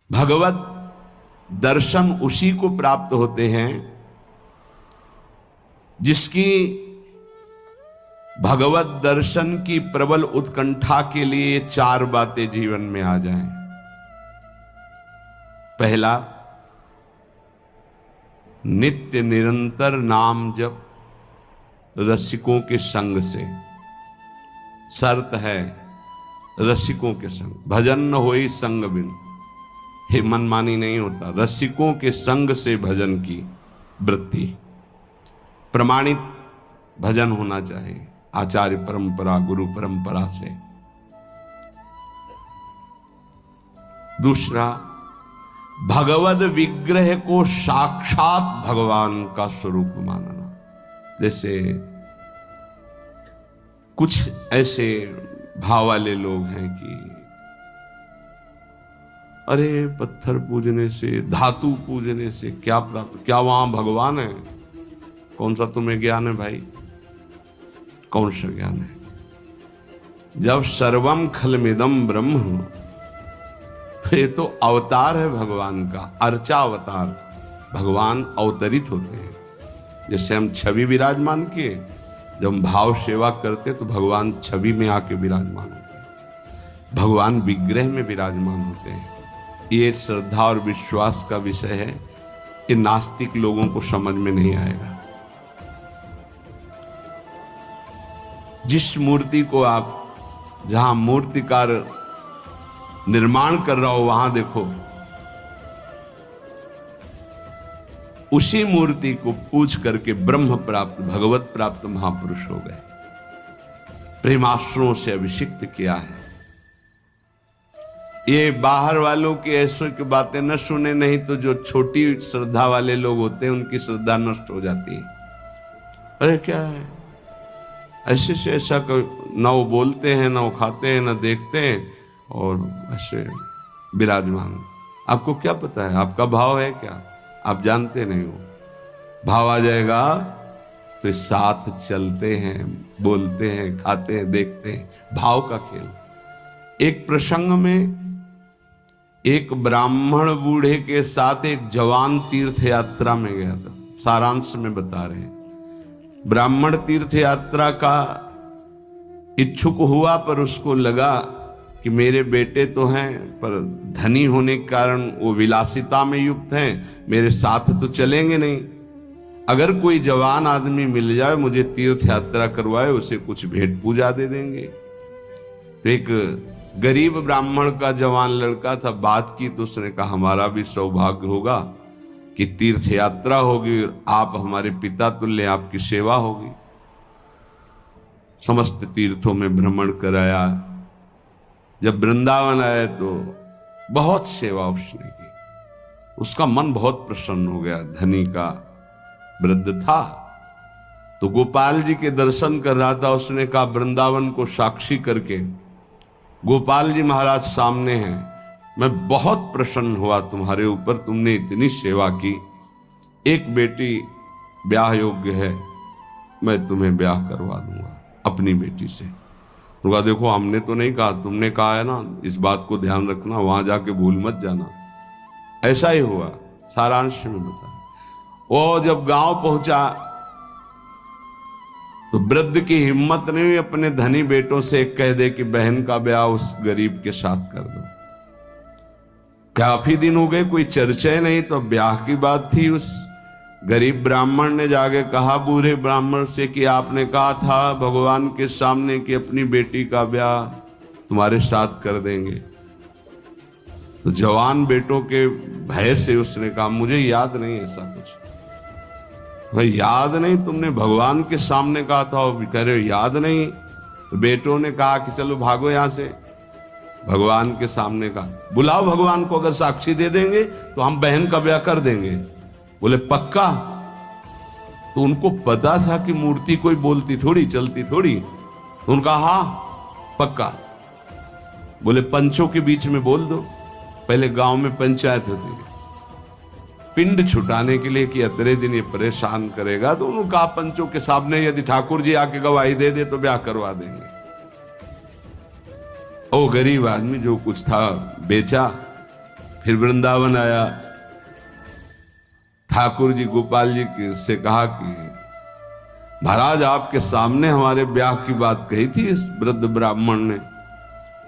भगवत दर्शन उसी को प्राप्त होते हैं जिसकी भगवत दर्शन की प्रबल उत्कंठा के लिए चार बातें जीवन में आ जाएं। पहला, नित्य निरंतर नाम जप रसिकों के संग से। शर्त है रसिकों के संग, भजन न होई संग बिन। हे मनमानी नहीं होता, रसिकों के संग से भजन की वृत्ति। प्रमाणित भजन होना चाहिए, आचार्य परंपरा, गुरु परंपरा से। दूसरा, भगवद विग्रह को साक्षात भगवान का स्वरूप मानना। जैसे कुछ ऐसे भाव वाले लोग हैं कि अरे पत्थर पूजने से, धातु पूजने से क्या प्राप्त, क्या वहां भगवान है? कौन सा तुम्हें ज्ञान है भाई? कौन सा ज्ञान है? जब सर्वम खलमिदम ब्रह्म, तो ये तो अवतार है भगवान का, अर्चा अवतार। भगवान अवतरित होते हैं। जैसे हम छवि विराजमान किए, जब हम भाव सेवा करते तो भगवान छवि में आके विराजमान होते हैं, भगवान विग्रह में विराजमान होते हैं। ये श्रद्धा और विश्वास का विषय है, ये नास्तिक लोगों को समझ में नहीं आएगा। जिस मूर्ति को आप, जहां मूर्तिकार निर्माण कर रहा हो, वहां देखो, उसी मूर्ति को पूज करके ब्रह्म प्राप्त, भगवत प्राप्त महापुरुष हो गए। प्रेमाश्रुओं से अभिषिक्त किया है। ये बाहर वालों की ऐसों की बातें न सुने, नहीं तो जो छोटी श्रद्धा वाले लोग होते हैं उनकी श्रद्धा नष्ट हो जाती है। अरे क्या है, ऐसे से ऐसा न वो बोलते हैं, न वो खाते हैं, न देखते हैं, और ऐसे विराजमान। आपको क्या पता है? आपका भाव है क्या? आप जानते नहीं हो। भाव आ जाएगा तो साथ चलते हैं, बोलते हैं, खाते हैं, देखते हैं। भाव का खेल। एक प्रसंग में एक ब्राह्मण बूढ़े के साथ एक जवान तीर्थ यात्रा में गया था। सारांश में बता रहे हैं। ब्राह्मण तीर्थ यात्रा का इच्छुक हुआ, पर उसको लगा कि मेरे बेटे तो हैं, पर धनी होने के कारण वो विलासिता में युक्त हैं, मेरे साथ तो चलेंगे नहीं। अगर कोई जवान आदमी मिल जाए, मुझे तीर्थ यात्रा करवाए, उसे कुछ भेंट पूजा दे देंगे। तो एक गरीब ब्राह्मण का जवान लड़का था, बात की तो उसने कहा हमारा भी सौभाग्य होगा कि तीर्थ यात्रा होगी और आप हमारे पिता तुल्य, आपकी सेवा होगी। समस्त तीर्थों में भ्रमण कराया। जब वृंदावन आए तो बहुत सेवा उसने की। उसका मन बहुत प्रसन्न हो गया। धनी का वृद्ध था तो गोपाल जी के दर्शन कर रहा था। उसने कहा वृंदावन को साक्षी करके, गोपाल जी महाराज सामने हैं, मैं बहुत प्रसन्न हुआ तुम्हारे ऊपर, तुमने इतनी सेवा की। एक बेटी ब्याह योग्य है, मैं तुम्हें ब्याह करवा दूंगा अपनी बेटी से। उनका देखो हमने तो नहीं कहा, तुमने कहा है ना, इस बात को ध्यान रखना, वहां जाके भूल मत जाना। ऐसा ही हुआ। सारांश में बता। वो जब गांव पहुंचा तो वृद्ध की हिम्मत नहीं हुई अपने धनी बेटों से कह दे कि बहन का ब्याह उस गरीब के साथ कर दो। काफी दिन हो गए, कोई चर्चा नहीं, तो ब्याह की बात थी। उस गरीब ब्राह्मण ने जाके कहा बूढ़े ब्राह्मण से कि आपने कहा था भगवान के सामने कि अपनी बेटी का ब्याह तुम्हारे साथ कर देंगे। तो जवान बेटों के भय से उसने कहा मुझे याद नहीं ऐसा कुछ। भाई याद नहीं? तुमने भगवान के सामने कहा था। और कह रहे हो याद नहीं? तो बेटों ने कहा कि चलो भागो यहां से। भगवान के सामने कहा बुलाओ भगवान को, अगर साक्षी दे देंगे तो हम बहन का ब्याह कर देंगे। बोले पक्का? तो उनको पता था कि मूर्ति कोई बोलती थोड़ी, चलती थोड़ी। तो उनका हाँ पक्का। बोले पंचों के बीच में बोल दो। पहले गांव में पंचायत होती है पिंड छुटाने के लिए कि अतरे दिन ये परेशान करेगा। तो उन्होंने कहा पंचों के सामने यदि ठाकुर जी आके गवाही दे दे तो ब्याह करवा देंगे। ओ गरीब आदमी जो कुछ था बेचा फिर वृंदावन आया, ठाकुर जी गोपाल जी से कहा कि महाराज आपके सामने हमारे ब्याह की बात कही थी इस वृद्ध ब्राह्मण ने,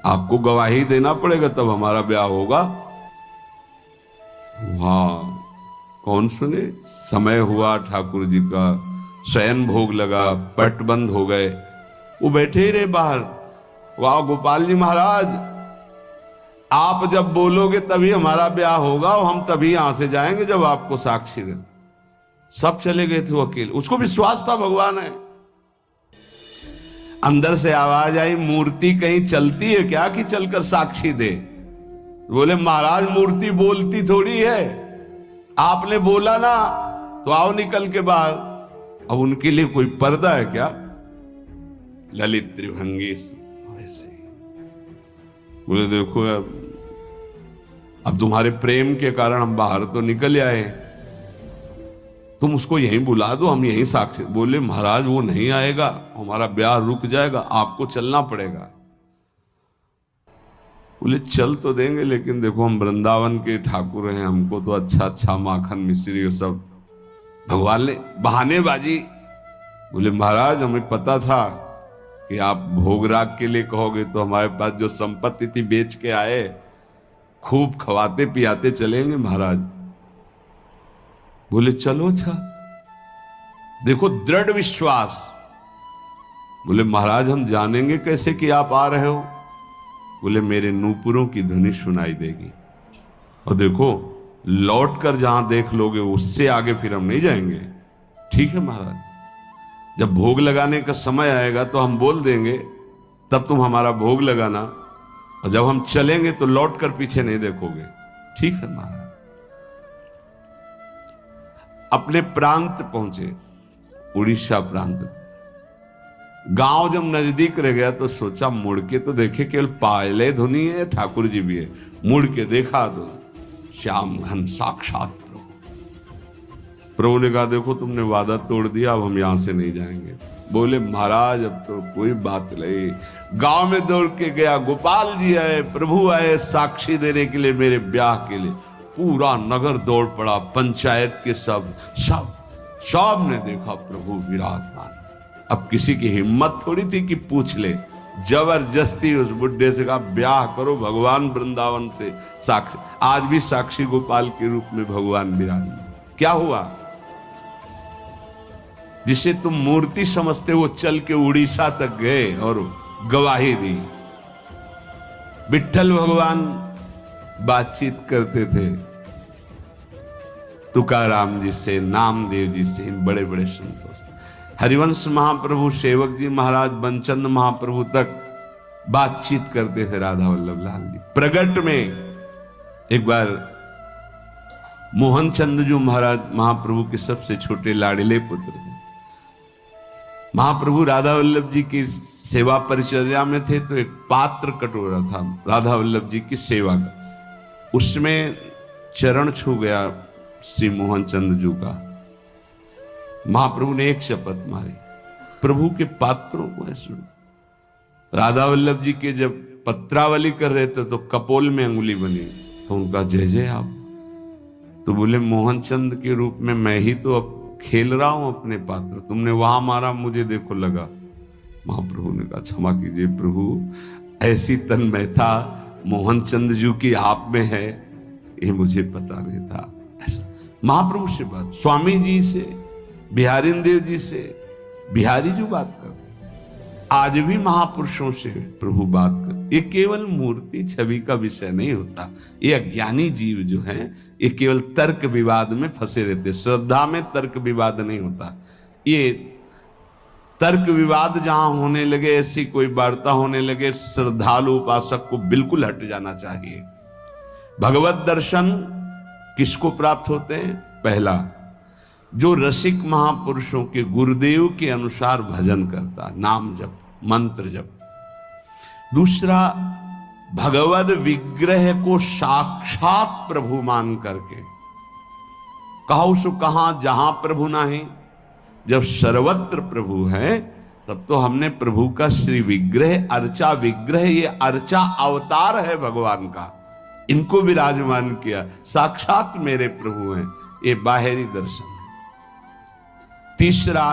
आपको गवाही देना पड़ेगा तब हमारा ब्याह होगा। हाँ, कौन सुने। समय हुआ, ठाकुर जी का शयन भोग लगा, पट बंद हो गए, वो बैठे ही रहे बाहर। वाह गोपाल जी महाराज, आप जब बोलोगे तभी हमारा ब्याह होगा और हम तभी यहां से जाएंगे जब आपको साक्षी दे। सब चले गए थे वो अकेले, उसको विश्वास था भगवान है। अंदर से आवाज आई, मूर्ति कहीं चलती है क्या कि चलकर साक्षी दे। बोले महाराज मूर्ति बोलती थोड़ी है, आपने बोला ना तो आओ निकल के बाहर। अब उनके लिए कोई पर्दा है क्या? ललित त्रिभंगी वैसे। बोले देखो अब तुम्हारे प्रेम के कारण हम बाहर तो निकल आए, तुम उसको यहीं बुला दो, हम यहीं साक्षी। बोले महाराज वो नहीं आएगा, हमारा ब्याह रुक जाएगा, आपको चलना पड़ेगा। बोले चल तो देंगे, लेकिन देखो हम वृंदावन के ठाकुर हैं, हमको तो अच्छा अच्छा माखन मिश्री और सब। भगवान ने बहानेबाजी। बोले महाराज हमें पता था कि आप भोगराग के लिए कहोगे तो हमारे पास जो संपत्ति थी बेच के आए, खूब खवाते पियाते चलेंगे महाराज। बोले चलो अच्छा। देखो दृढ़ विश्वास। बोले महाराज हम जानेंगे कैसे कि आप आ रहे हो? बोले मेरे नूपुरों की ध्वनि सुनाई देगी, और देखो लौट कर जहां देख लोगे उससे आगे फिर हम नहीं जाएंगे। ठीक है महाराज, जब भोग लगाने का समय आएगा तो हम बोल देंगे, तब तुम हमारा भोग लगाना, और जब हम चलेंगे तो लौट कर पीछे नहीं देखोगे। ठीक है महाराज। अपने प्रांत पहुंचे, उड़ीसा प्रांत। गांव जब नजदीक रह गया तो सोचा मुड़ के तो देखे, केवल पायले धुनी है, ठाकुर जी भी है। मुड़ के देखा तो श्याम घन साक्षात प्रभु। प्रभु ने कहा देखो तुमने वादा तोड़ दिया, अब हम यहां से नहीं जाएंगे। बोले महाराज अब तो कोई बात नहीं। गांव में दौड़ के गया, गोपाल जी आए, प्रभु आए साक्षी देने के लिए मेरे ब्याह के लिए। पूरा नगर दौड़ पड़ा, पंचायत के सब ने देखा प्रभु विराजमान। अब किसी की हिम्मत थोड़ी थी कि पूछ ले, जबरदस्ती उस बुड्ढे से कहा ब्याह करो भगवान वृंदावन से साक्षी। आज भी साक्षी गोपाल के रूप में भगवान विराजमान। क्या हुआ? जिसे तुम मूर्ति समझते वो चल के उड़ीसा तक गए और गवाही दी। विट्ठल भगवान बातचीत करते थे तुकाराम जी से, नामदेव जी से, इन बड़े बड़े संतों से। हरिवंश महाप्रभु, सेवक जी महाराज, बनचंद महाप्रभु तक बातचीत करते थे राधा वल्लभ लाल जी। प्रगट में एक बार मोहन चंद जी महाराज महाप्रभु के सबसे छोटे लाडले पुत्र थे। महाप्रभु राधा वल्लभ जी की सेवा परिचर्या में थे तो एक पात्र कटोरा था राधा वल्लभ जी की सेवा का, उसमें चरण छू गया श्री मोहन चंद जी का। महाप्रभु ने एक शपथ मारी, प्रभु के पात्रों को है सुनो। राधा वल्लभ जी के जब पत्रावली कर रहे थे तो कपोल में अंगुली बनी, तो उनका जय जय आप। तो बोले मोहन चंद के रूप में मैं ही तो अब खेल रहा हूं अपने पात्र, तुमने वहां मारा मुझे देखो लगा। महाप्रभु ने कहा क्षमा कीजिए प्रभु, ऐसी तन्मयता मोहन चंद जी की आप में है ये मुझे पता नहीं था। ऐसा महाप्रभु से बात, स्वामी जी से, बिहारी देव जी से, बिहारी जी बात करते। आज भी महापुरुषों से प्रभु बात कर। ये केवल मूर्ति छवि का विषय नहीं होता। ये अज्ञानी जीव जो हैं ये केवल तर्क विवाद में फंसे रहते। श्रद्धा में तर्क विवाद नहीं होता। ये तर्क विवाद जहां होने लगे, ऐसी कोई वार्ता होने लगे, श्रद्धालु उपासक को बिल्कुल हट जाना चाहिए। भगवत दर्शन किसको प्राप्त होते हैं? पहला, जो रसिक महापुरुषों के गुरुदेव के अनुसार भजन करता, नाम जप, मंत्र जप। दूसरा, भगवद विग्रह को साक्षात प्रभु मान करके। कहो सो कहां जहां प्रभु नाही, जब सर्वत्र प्रभु है तब तो हमने प्रभु का श्री विग्रह, अर्चा विग्रह, ये अर्चा अवतार है भगवान का। इनको विराजमान किया, साक्षात मेरे प्रभु हैं। ये बाहरी दर्शन है। तीसरा,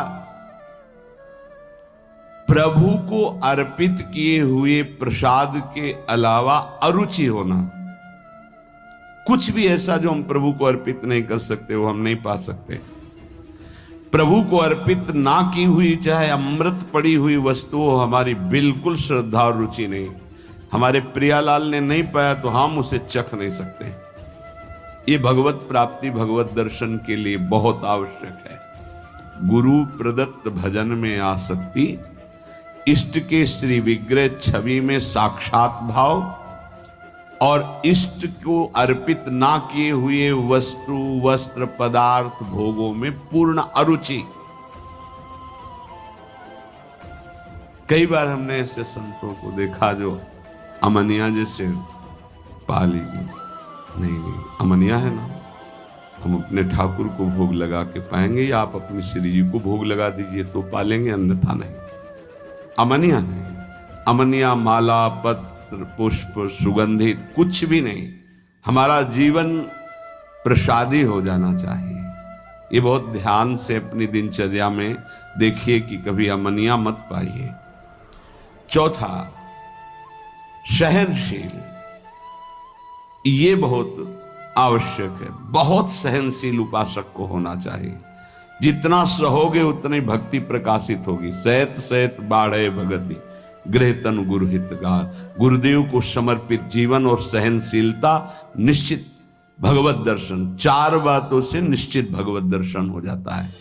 प्रभु को अर्पित किए हुए प्रसाद के अलावा अरुचि होना। कुछ भी ऐसा जो हम प्रभु को अर्पित नहीं कर सकते वो हम नहीं पा सकते। प्रभु को अर्पित ना की हुई चाहे अमृत पड़ी हुई वस्तु हो, हमारी बिल्कुल श्रद्धा और रुचि नहीं। हमारे प्रियालाल ने नहीं पाया तो हम उसे चख नहीं सकते। ये भगवत प्राप्ति, भगवत दर्शन के लिए बहुत आवश्यक है। गुरु प्रदत्त भजन में आसक्ति, इष्ट के श्री विग्रह छवि में साक्षात भाव और इष्ट को अर्पित ना किए हुए वस्तु, वस्त्र, पदार्थ, भोगों में पूर्ण अरुचि। कई बार हमने ऐसे संतों को देखा जो अमनिया जैसे, पा लीजिए, नहीं अमनिया है ना, हम अपने ठाकुर को भोग लगा के पाएंगे या आप अपनी श्री जी को भोग लगा दीजिए तो पालेंगे, अन्यथा नहीं। अमनिया नहीं, अमनिया माला, पत्र, पुष्प, सुगंधित कुछ भी नहीं। हमारा जीवन प्रसादी हो जाना चाहिए। ये बहुत ध्यान से अपनी दिनचर्या में देखिए कि कभी अमनिया मत पाइए। चौथा, सहनशील, ये बहुत आवश्यक है। बहुत सहनशील उपासक को होना चाहिए। जितना सहोगे उतनी भक्ति प्रकाशित होगी। सहत सहत बाढ़े भगति, गृह तनु गुरु हितगार। गुरुदेव को समर्पित जीवन और सहनशीलता, निश्चित भगवत दर्शन। चार बातों से निश्चित भगवत दर्शन हो जाता है।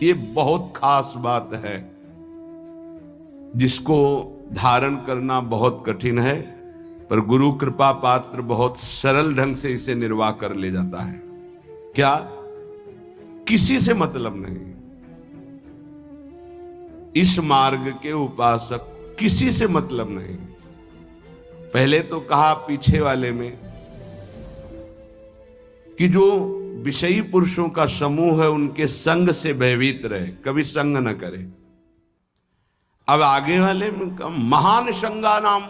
ये बहुत खास बात है जिसको धारण करना बहुत कठिन है, पर गुरु कृपा पात्र बहुत सरल ढंग से इसे निर्वाह कर ले जाता है। क्या? किसी से मतलब नहीं। इस मार्ग के उपासक किसी से मतलब नहीं। पहले तो कहा पीछे वाले में कि जो विषयी पुरुषों का समूह है उनके संग से भयभीत रहे, कभी संग न करे। अब आगे वाले में कहा महान संगा नाम,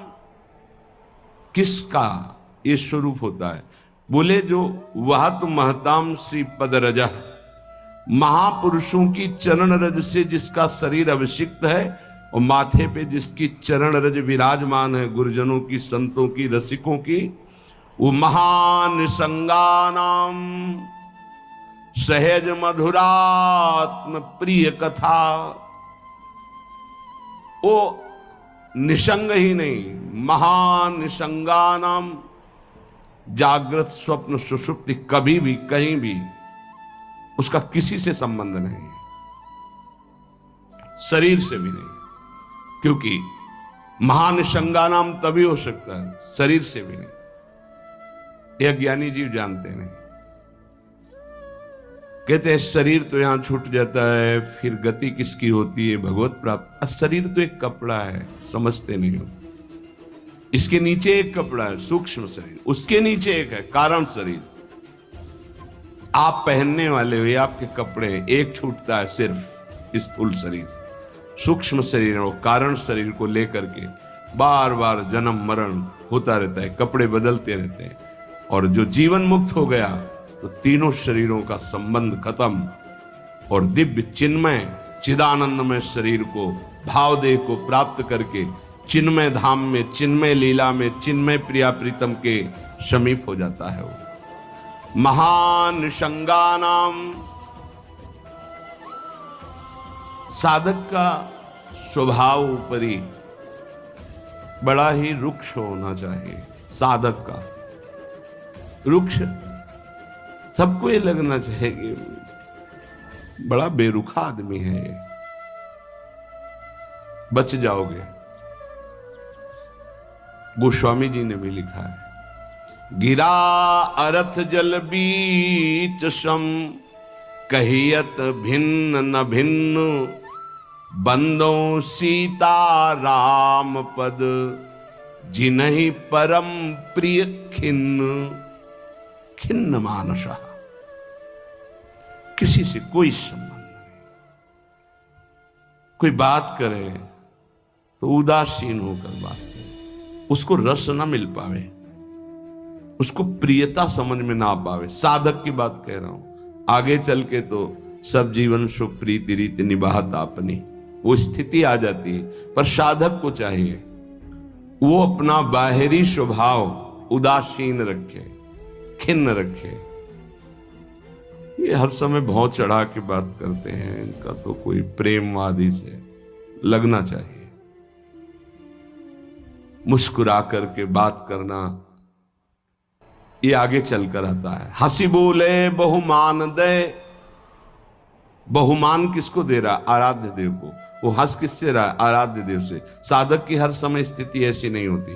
किसका ये स्वरूप होता है? बोले जो वह तो महताम श्री पद रजा, महापुरुषों की चरण रज से जिसका शरीर अभिषिक्त है और माथे पे जिसकी चरण रज विराजमान है, गुरुजनों की, संतों की, रसिकों की, वो महान संगानाम सहज मधुरात्म प्रिय कथा। वो निसंग ही नहीं, महान निसंगानाम, जागृत स्वप्न सुषुप्ति, कभी भी कहीं भी उसका किसी से संबंध नहीं है, शरीर से भी नहीं। क्योंकि महान संगानाम तभी हो सकता है, शरीर से भी नहीं। यह ज्ञानी जीव जानते नहीं। कहते हैं शरीर तो यहां छूट जाता है, फिर गति किसकी होती है? भगवत प्राप्त। शरीर तो एक कपड़ा है, समझते नहीं हो। इसके नीचे एक कपड़ा है, सूक्ष्म शरीर, उसके नीचे एक है कारण शरीर। आप पहनने वाले हो, ये आपके कपड़े, एक छूटता है सिर्फ स्थूल शरीर। सूक्ष्म शरीर और कारण शरीर को लेकर के बार बार जन्म मरण होता रहता है, कपड़े बदलते रहते हैं। और जो जीवन मुक्त हो गया तो तीनों शरीरों का संबंध खत्म और दिव्य चिन्मय चिदानंदमय शरीर को, भावदेह को प्राप्त करके चिन्मय धाम में, चिन्मय लीला में, चिन्मय प्रिया प्रीतम के समीप हो जाता है वो। महान संगानाम, साधक का स्वभाव ऊपरी बड़ा ही रुक्ष होना चाहिए। साधक का रुक्ष, सबको ये लगना चाहिए कि बड़ा बेरुखा आदमी है ये, बच जाओगे। गोस्वामी जी ने भी लिखा है, गिरा अरथ जल बीच सम, कहियत भिन्न न भिन्न, बंदों सीता राम पद, जिन्हि परम प्रिय खिन्न। खिन्न मानसा, किसी से कोई संबंध नहीं। कोई बात करे तो उदासीन होकर बात करे, उसको रस ना मिल पावे, उसको प्रियता समझ में ना पावे। साधक की बात कह रहा हूं, आगे चल के तो सब जीवन सुख प्रीति रीति निभात आपनी, वो स्थिति आ जाती है। पर साधक को चाहिए वो अपना बाहरी स्वभाव उदासीन रखे, खिन्न रखे। ये हर समय भौं चढ़ा के बात करते हैं, इनका तो कोई प्रेमवादी से लगना चाहिए। मुस्कुरा करके बात करना, ये आगे चलकर आता है। हंसी बोले बहुमान दे, बहुमान किसको दे रहा? आराध्य देव को। वो हंस किससे रहा? आराध्य देव से। साधक की हर समय स्थिति ऐसी नहीं होती,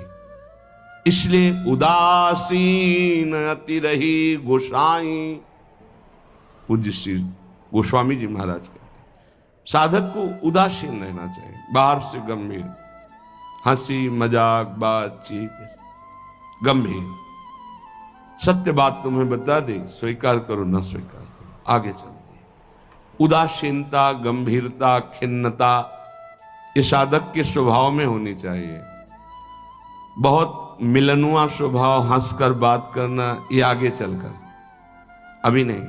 इसलिए उदासीन अति रही गोसाई। पूज्य श्री गोस्वामी जी महाराज कहते हैं साधक को उदासीन रहना चाहिए, बाहर से गंभीर, हंसी मजाक बातचीत गंभीर। सत्य बात तुम्हें बता दे, स्वीकार करो ना स्वीकार करो, आगे चलते। उदासीनता, गंभीरता, खिन्नता ये साधक के स्वभाव में होनी चाहिए। बहुत मिलनुआ स्वभाव, हंसकर बात करना, ये आगे चलकर, अभी नहीं।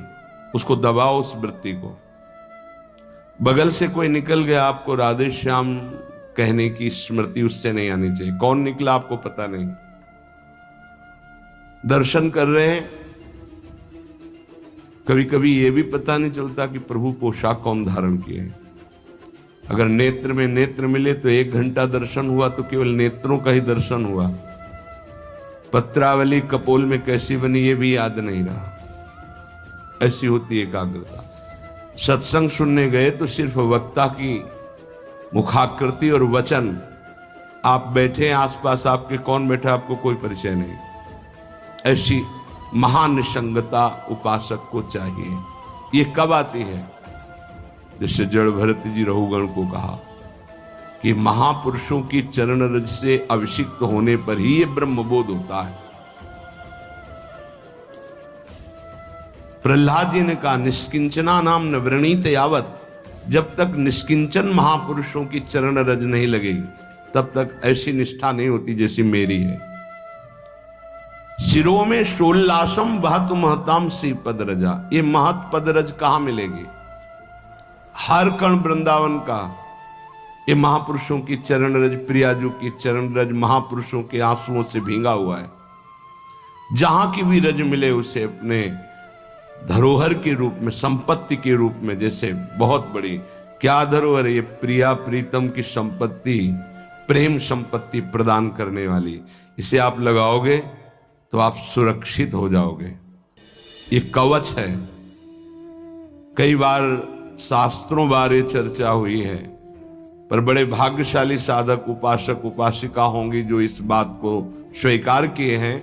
उसको दबाओ उस वृत्ति को। बगल से कोई निकल गया, आपको राधे श्याम कहने की स्मृति उससे नहीं आनी चाहिए। कौन निकला आपको पता नहीं। दर्शन कर रहे हैं, कभी कभी यह भी पता नहीं चलता कि प्रभु पोशाक कौन धारण किए हैं। अगर नेत्र में नेत्र मिले तो 1 घंटा दर्शन हुआ तो केवल नेत्रों का ही दर्शन हुआ। पत्रावली कपोल में कैसी बनी ये भी याद नहीं रहा। ऐसी होती एकाग्रता। सत्संग सुनने गए तो सिर्फ वक्ता की मुखाकृति और वचन, आप बैठे आसपास, आपके कौन बैठा आपको कोई परिचय नहीं। ऐसी महानिसंगता उपासक को चाहिए। ये कब आती है? जैसे जड़ भरत जी रहुगण को कहा कि महापुरुषों की चरण रज से अभिषिक्त होने पर ही ये ब्रह्मबोध होता है। प्रहलाद जी ने कहा निष्किंचना नाम न वृणीत यावत, जब तक निष्किंचन महापुरुषों की चरण रज नहीं लगेगी तब तक ऐसी निष्ठा नहीं होती जैसी मेरी है। शिरो में शोल्लासम वहतु महताम सी पद रजा, ये महत पद रज कहां मिलेगी? हर कण वृंदावन का ये महापुरुषों की चरण रज, प्रियाजू की चरण रज महापुरुषों के आंसुओं से भींगा हुआ है। जहां की भी रज मिले उसे अपने धरोहर के रूप में, संपत्ति के रूप में, जैसे बहुत बड़ी क्या धरोहर है ये, प्रिया प्रीतम की संपत्ति, प्रेम संपत्ति प्रदान करने वाली। इसे आप लगाओगे तो आप सुरक्षित हो जाओगे। ये कवच है। कई बार शास्त्रों बारे चर्चा हुई है, पर बड़े भाग्यशाली साधक उपासक उपासिका होंगी जो इस बात को स्वीकार किए हैं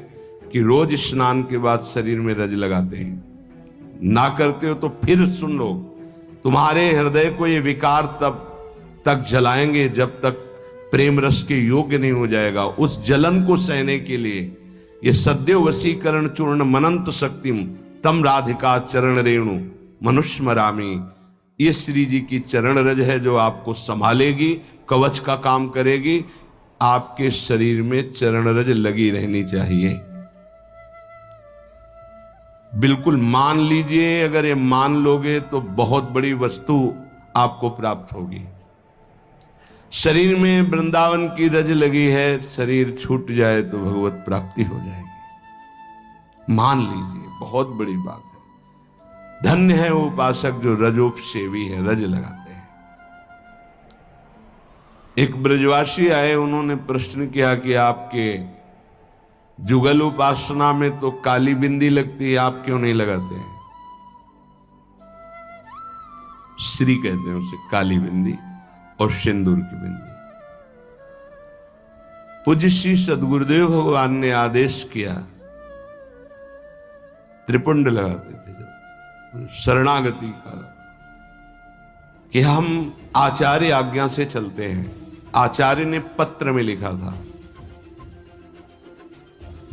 कि रोज स्नान के बाद शरीर में रज लगाते हैं। ना करते हो तो फिर सुन लो, तुम्हारे हृदय को ये विकार तब तक जलाएंगे जब तक प्रेम रस के योग्य नहीं हो जाएगा। उस जलन को सहने के लिए ये सद्यो वशीकरण चूर्ण मनंत शक्तिम तम राधिका चरण रेणु मनुष्मरामी, ये श्री जी की चरण रज है जो आपको संभालेगी, कवच का काम करेगी। आपके शरीर में चरण रज लगी रहनी चाहिए। बिल्कुल मान लीजिए, अगर ये मान लोगे तो बहुत बड़ी वस्तु आपको प्राप्त होगी। शरीर में वृंदावन की रज लगी है, शरीर छूट जाए तो भगवत प्राप्ति हो जाएगी। मान लीजिए, बहुत बड़ी बात है। धन्य है वो उपासक जो रजोपसेवी है, रज लगाते हैं। एक ब्रजवासी आए, उन्होंने प्रश्न किया कि आपके जुगल उपासना में तो काली बिंदी लगती है, आप क्यों नहीं लगाते हैं? श्री कहते हैं उसे, काली बिंदी और सिंदूर की बिंदी। पूज्य श्री सदगुरुदेव भगवान ने आदेश किया, त्रिपुंड लगाते थे जब शरणागति का, कि हम आचार्य आज्ञा से चलते हैं। आचार्य ने पत्र में लिखा था,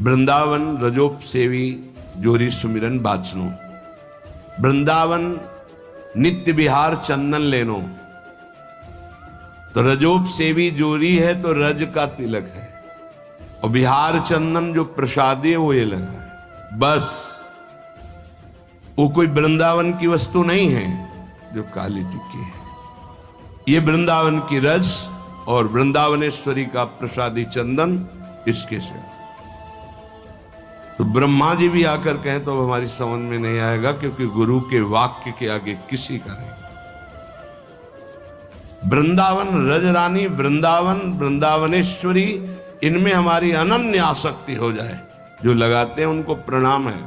वृंदावन रजोपसेवी जोरी सुमिरन बाचनो, वृंदावन नित्य विहार चंदन लेनो। तो रजोपसेवी जोरी है तो रज का तिलक है, और बिहार चंदन जो प्रसादी है वो ये लगा है। बस वो कोई वृंदावन की वस्तु नहीं है जो काली टिक्की है। ये वृंदावन की रज और वृंदावनेश्वरी का प्रसादी चंदन, इसके से। तो ब्रह्मा जी भी आकर कहें तो हमारी समझ में नहीं आएगा, क्योंकि गुरु के वाक्य के आगे किसी का नहीं। वृंदावन रजरानी, वृंदावन वृंदावनेश्वरी, इनमें हमारी अनन्य आसक्ति हो जाए। जो लगाते हैं उनको प्रणाम है,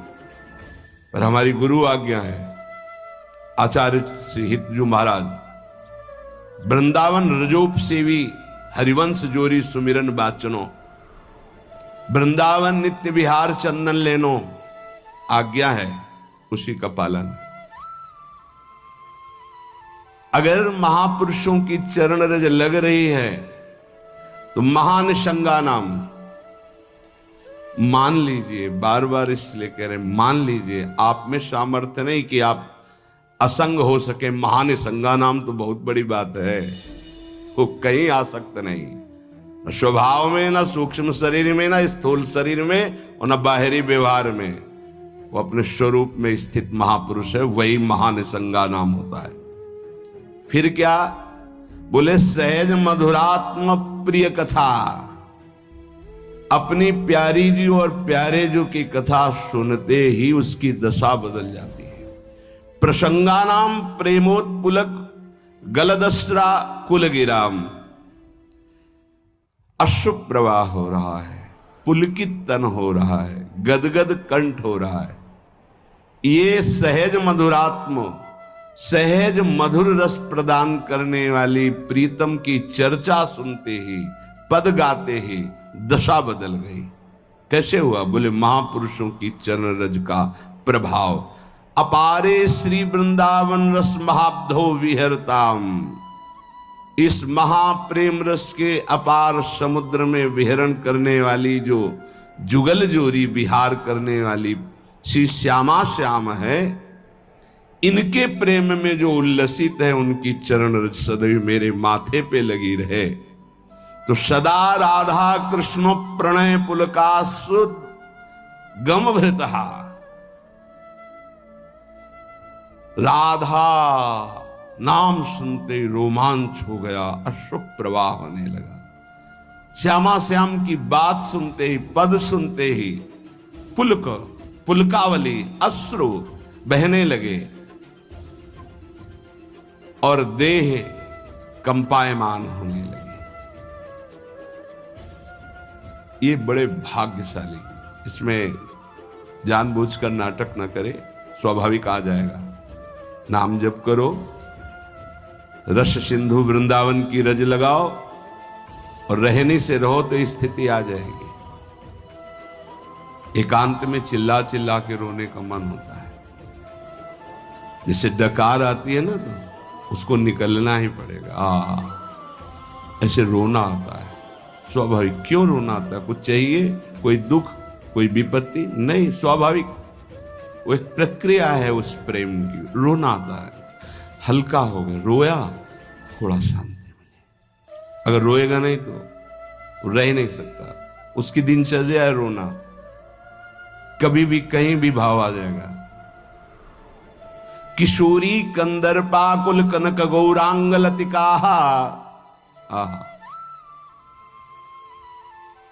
पर हमारी गुरु आज्ञा है। आचार्य श्री हितजू महाराज, वृंदावन रजोप सेवी हरिवंश जोरी सुमिरन बाचनो, वृंदावन नित्य विहार चंदन लेनो, आज्ञा है, उसी का पालन। अगर महापुरुषों की चरण रज लग रही है तो महानिशंगा नाम मान लीजिए। बार बार इसलिए कह रहे, मान लीजिए। आप में सामर्थ्य नहीं कि आप असंग हो सके। महानिशंगा नाम तो बहुत बड़ी बात है, वो कहीं आ सकते नहीं, न स्वभाव में, न सूक्ष्म शरीर में, न स्थूल शरीर में, और न बाहरी व्यवहार में। वो अपने स्वरूप में स्थित महापुरुष है, वही महानिशंगा नाम होता है। फिर क्या बोले? सहज मधुरात्म प्रिय कथा। अपनी प्यारी जी और प्यारे जी की कथा सुनते ही उसकी दशा बदल जाती है। प्रसंगानाम प्रेमोत्पुलक गलदस्रा कुलगिराम। अश्रु प्रवाह हो रहा है, पुलकित तन हो रहा है, गदगद कंठ हो रहा है। ये सहज मधुरात्म, सहज मधुर रस प्रदान करने वाली प्रीतम की चर्चा सुनते ही, पद गाते ही दशा बदल गई। कैसे हुआ? बोले महापुरुषों की चरण रज का प्रभाव। अपारे श्री वृंदावन रस महाब्धो विहरताम। इस महाप्रेम रस के अपार समुद्र में विहरण करने वाली, जो जुगल जोरी विहार करने वाली श्री श्यामा श्याम है, इनके प्रेम में जो उल्लसित है, उनकी चरण रज सदैव मेरे माथे पे लगी रहे। तो सदा राधा कृष्ण प्रणय पुलकासुत गम भृतहा। राधा नाम सुनते ही रोमांच हो गया, अश्रु प्रवाह होने लगा। श्यामा श्याम की बात सुनते ही, पद सुनते ही पुलक, पुलकावली, अश्रु बहने लगे और देह कंपायमान होने लगे। ये बड़े भाग्यशाली, इसमें जानबूझकर नाटक न करे, स्वाभाविक आ जाएगा। नाम जप करो, रस सिंधु वृंदावन की रज लगाओ और रहनी से रहो तो स्थिति आ जाएगी। एकांत में चिल्ला चिल्ला के रोने का मन होता है। जैसे डकार आती है ना, तो उसको निकलना ही पड़ेगा। ऐसे रोना आता है स्वाभाविक। क्यों रोना आता है? कुछ चाहिए, कोई दुख, कोई विपत्ति? नहीं, स्वाभाविक वो एक प्रक्रिया है उस प्रेम की। रोना आता है, हल्का हो गया, रोया, थोड़ा शांति मिली। अगर रोएगा नहीं तो रह नहीं सकता। उसकी दिनचर्या है रोना, कभी भी कहीं भी भाव आ जाएगा। किशोरी कंदर्पा कुल कनक गौरांग लतिका।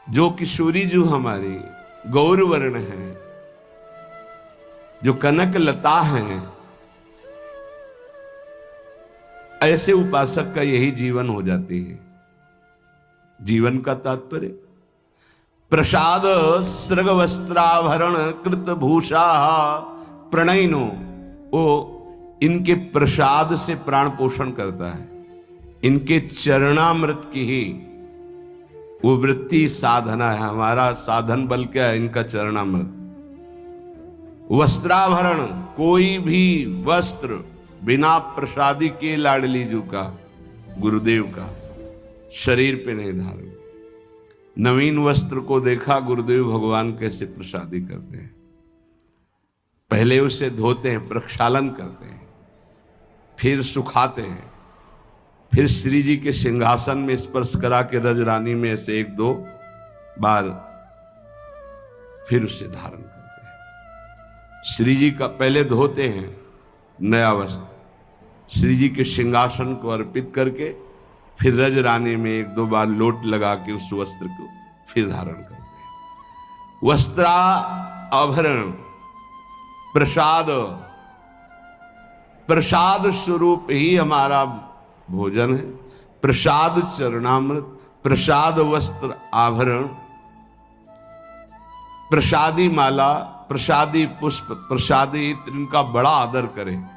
जो किशोरी जो हमारी गौर वर्ण है, जो कनक लता है, ऐसे उपासक का यही जीवन हो जाती है। जीवन का तात्पर्य प्रसाद सृग वस्त्राभरण कृत भूषा प्रणयनो। वो इनके प्रसाद से प्राण पोषण करता है। इनके चरणामृत की ही वो वृत्ति साधना है। हमारा साधन बल क्या है? इनका चरणामृत। वस्त्राभरण, कोई भी वस्त्र बिना प्रसादी के लाडली जू का, गुरुदेव का, शरीर पे नहीं धारण। नवीन वस्त्र को देखा गुरुदेव भगवान कैसे प्रसादी करते हैं। पहले उसे धोते हैं, प्रक्षालन करते हैं, फिर सुखाते हैं, फिर श्री जी के सिंहासन में स्पर्श करा के रजरानी में ऐसे 1-2 बार फिर उसे धारण करते हैं। श्री जी का पहले धोते हैं नया वस्त्र, श्री जी के सिंहासन को अर्पित करके फिर रज रानी में 1-2 बार लोट लगा के उस वस्त्र को फिर धारण करते हैं। वस्त्रा आभरण प्रसाद, प्रसाद स्वरूप ही हमारा भोजन है। प्रसाद चरणामृत, प्रसाद वस्त्र आभरण, प्रसादी माला, प्रसादी पुष्प, प्रसादी इत्र, इनका बड़ा आदर करें।